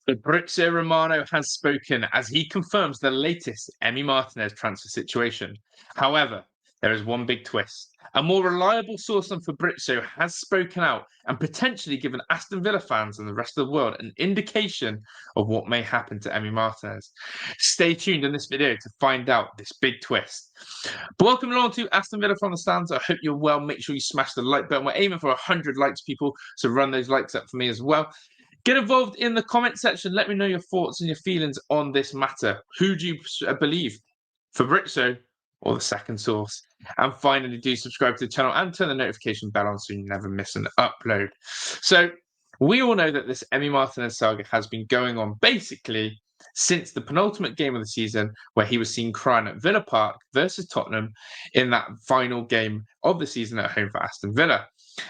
Fabrizio Romano has spoken as he confirms the latest Emi Martinez transfer situation. However, there is one big twist. A more reliable source than Fabrizio has spoken out and potentially given Aston Villa fans and the rest of the world an indication of what may happen to Emi Martinez. Stay tuned in this video to find out this big twist. But welcome along to Aston Villa from the stands. I hope you're well. Make sure you smash the like button. We're aiming for 100 likes, people, so run those likes up for me as well. Get involved in the comment section. Let me know your thoughts and your feelings on this matter. Who do you believe, Fabrizio or the second source? And finally, do subscribe to the channel and turn the notification bell on so you never miss an upload. So we all know that this Emi Martinez saga has been going on basically since the penultimate game of the season, where he was seen crying at Villa Park versus Tottenham in that final game of the season at home for Aston Villa.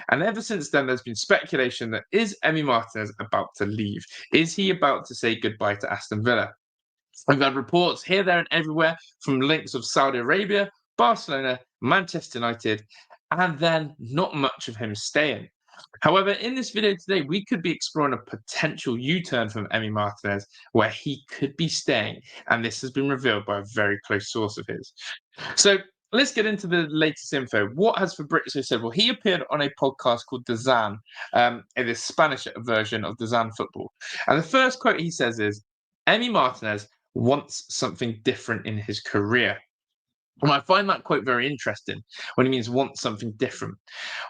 And ever since then, there's been speculation that is Emi Martinez about to leave? Is he about to say goodbye to Aston Villa? We've had reports here, there, and everywhere from links of Saudi Arabia, Barcelona, Manchester United, and then not much of him staying. However, in this video today, we could be exploring a potential U-turn from Emi Martinez where he could be staying. And this has been revealed by a very close source of his. So let's get into the latest info. What has Fabrizio said? Well, he appeared on a podcast called The Zan, in the Spanish version of The Zan Football. And the first quote he says is, Emi Martinez wants something different in his career. And I find that quote very interesting when he means want something different.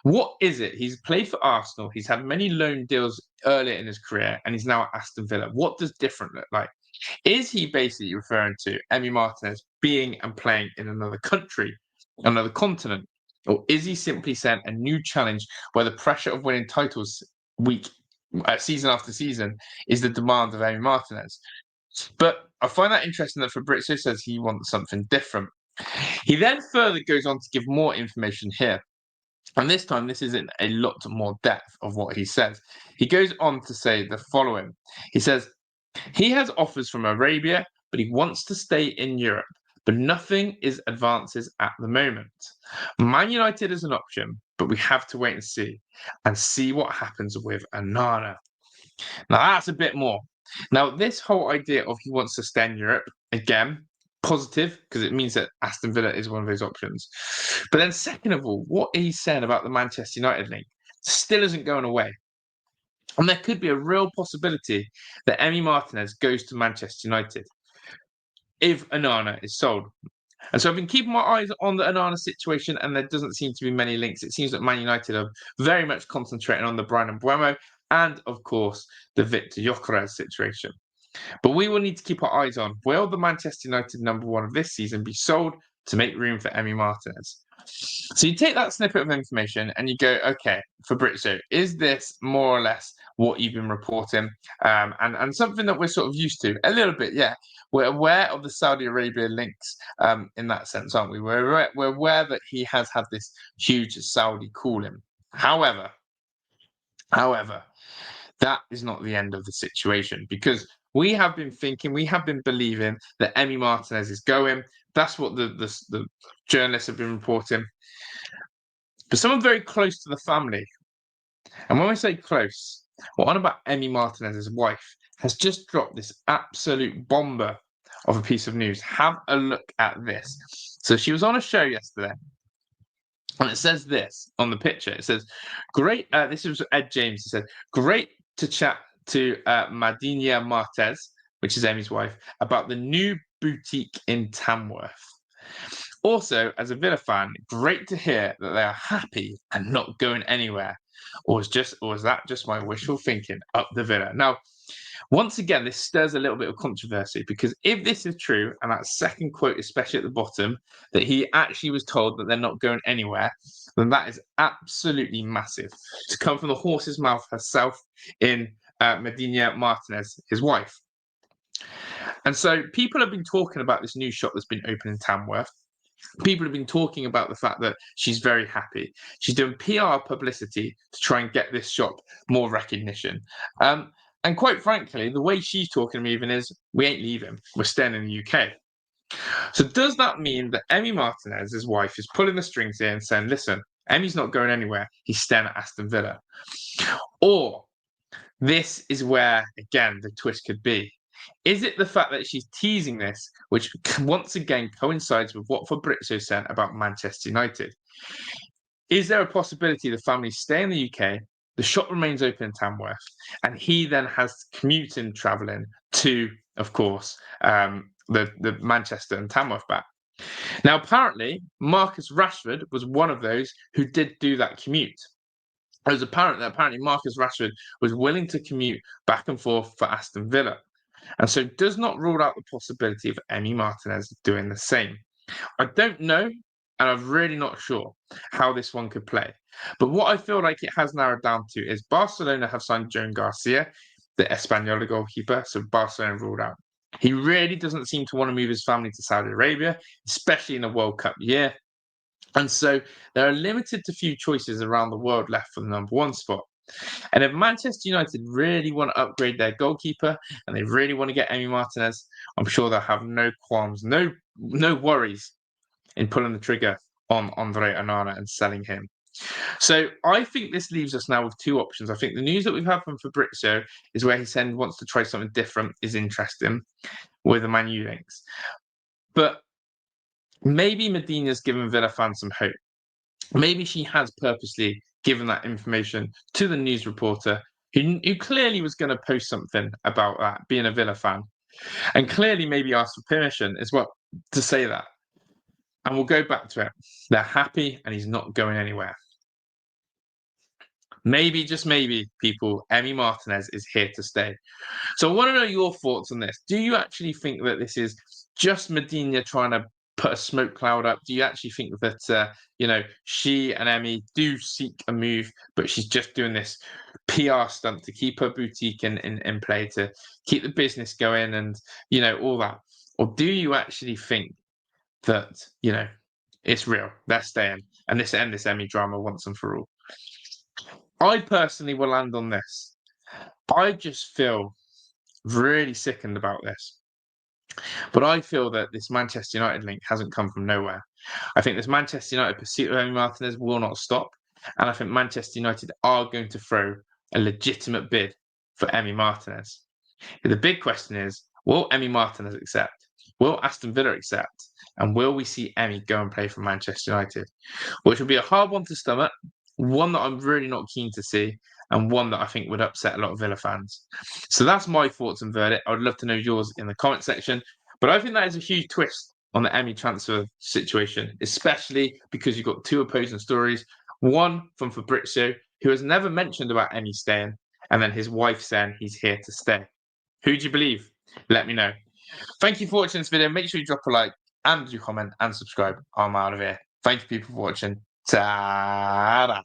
What is it? He's played for Arsenal. He's had many loan deals earlier in his career, and he's now at Aston Villa. What does different look like? Is he basically referring to Emi Martinez being and playing in another country, another continent? Or is he simply saying a new challenge where the pressure of winning titles season after season is the demand of Emi Martinez? But I find that interesting that Fabrizio says he wants something different. He then further goes on to give more information here. And this time, this is in a lot more depth of what he says. He goes on to say the following. He says, he has offers from Arabia, but he wants to stay in Europe, but nothing is advances at the moment. Man United is an option, but we have to wait and see what happens with Onana. Now, that's a bit more. Now, this whole idea of he wants to stay in Europe, again, positive, because it means that Aston Villa is one of those options. But then second of all, what he's saying about the Manchester United link still isn't going away. And there could be a real possibility that Emi Martinez goes to Manchester United if Onana is sold. And so I've been keeping my eyes on the Onana situation, and there doesn't seem to be many links. It seems that Man United are very much concentrating on the Bryan Mbeumo and, of course, the Victor Gyökeres situation. But we will need to keep our eyes on, will the Manchester United number one of this season be sold to make room for Emi Martinez? So you take that snippet of information and you go, okay, Fabrizio, is this more or less what you've been reporting? And something that we're sort of used to a little bit, yeah. We're aware of the Saudi Arabia links in that sense, aren't we? We're aware that he has had this huge Saudi calling. However, that is not the end of the situation, because we have been thinking, we have been believing that Emi Martinez is going. That's what the journalists have been reporting. But someone very close to the family, and when we say close, we're on about Emi Martinez's wife, has just dropped this absolute bomber of a piece of news. Have a look at this. So she was on a show yesterday, and it says this on the picture. It says, great, this was Ed James. He said, great to chat to Madina Martez, which is Emi's wife, about the new boutique in Tamworth. Also, as a Villa fan, great to hear that they are happy and not going anywhere. Or is that just my wishful thinking up the Villa? Now, once again, this stirs a little bit of controversy, because if this is true, and that second quote, especially at the bottom, that he actually was told that they're not going anywhere, then that is absolutely massive. To come from the horse's mouth herself in Madina Martinez, his wife. And so people have been talking about this new shop that's been opened in Tamworth. People have been talking about the fact that she's very happy. She's doing PR publicity to try and get this shop more recognition. And quite frankly, the way she's talking to me even is, we ain't leaving. We're staying in the UK. So does that mean that Emi Martinez, his wife, is pulling the strings here and saying, listen, Emi's not going anywhere. He's staying at Aston Villa? Or This is where, again, the twist could be. Is it the fact that she's teasing this, which once again coincides with what Fabrizio said about Manchester United? Is there a possibility the family stay in the UK, the shop remains open in Tamworth, and he then has commuting travelling to, of course, the Manchester and Tamworth back? Now, apparently, Marcus Rashford was one of those who did do that commute. It was apparent that apparently Marcus Rashford was willing to commute back and forth for Aston Villa, and so does not rule out the possibility of Emi Martinez doing the same. I don't know, and I'm really not sure how this one could play. But what I feel like it has narrowed down to is Barcelona have signed Joan Garcia, the Espanyol goalkeeper, so Barcelona ruled out. He really doesn't seem to want to move his family to Saudi Arabia, especially in a World Cup year. And so there are limited to few choices around the world left for the number one spot. And if Manchester United really want to upgrade their goalkeeper and they really want to get Emi Martinez, I'm sure they'll have no qualms, no worries in pulling the trigger on Andre Onana and selling him. So I think this leaves us now with two options. I think the news that we've had from Fabrizio is where he said he wants to try something different, is interesting with the Man U links. But maybe Medina's given Villa fans some hope. Maybe she has purposely given that information to the news reporter who clearly was going to post something about that, being a Villa fan, and clearly maybe asked for permission as well to say that. And we'll go back to it. They're happy and he's not going anywhere. Maybe, just maybe, people, Emi Martinez is here to stay. So I want to know your thoughts on this. Do you actually think that this is just Medina trying to put a smoke cloud up? Do you actually think that, she and Emi do seek a move, but she's just doing this PR stunt to keep her boutique in play, to keep the business going and, all that? Or do you actually think that, it's real, they're staying, and this Emi drama once and for all? I personally will land on this. I just feel really sickened about this. But I feel that this Manchester United link hasn't come from nowhere. I think this Manchester United pursuit of Emi Martinez will not stop. And I think Manchester United are going to throw a legitimate bid for Emi Martinez. The big question is, will Emi Martinez accept? Will Aston Villa accept? And will we see Emi go and play for Manchester United? Which will be a hard one to stomach, one that I'm really not keen to see, and one that I think would upset a lot of Villa fans. So that's my thoughts and verdict. I would love to know yours in the comment section. But I think that is a huge twist on the Emi transfer situation, especially because you've got two opposing stories. One from Fabrizio, who has never mentioned about Emi staying, and then his wife saying he's here to stay. Who do you believe? Let me know. Thank you for watching this video. Make sure you drop a like and do comment and subscribe. I'm out of here. Thank you, people, for watching. Ta-da!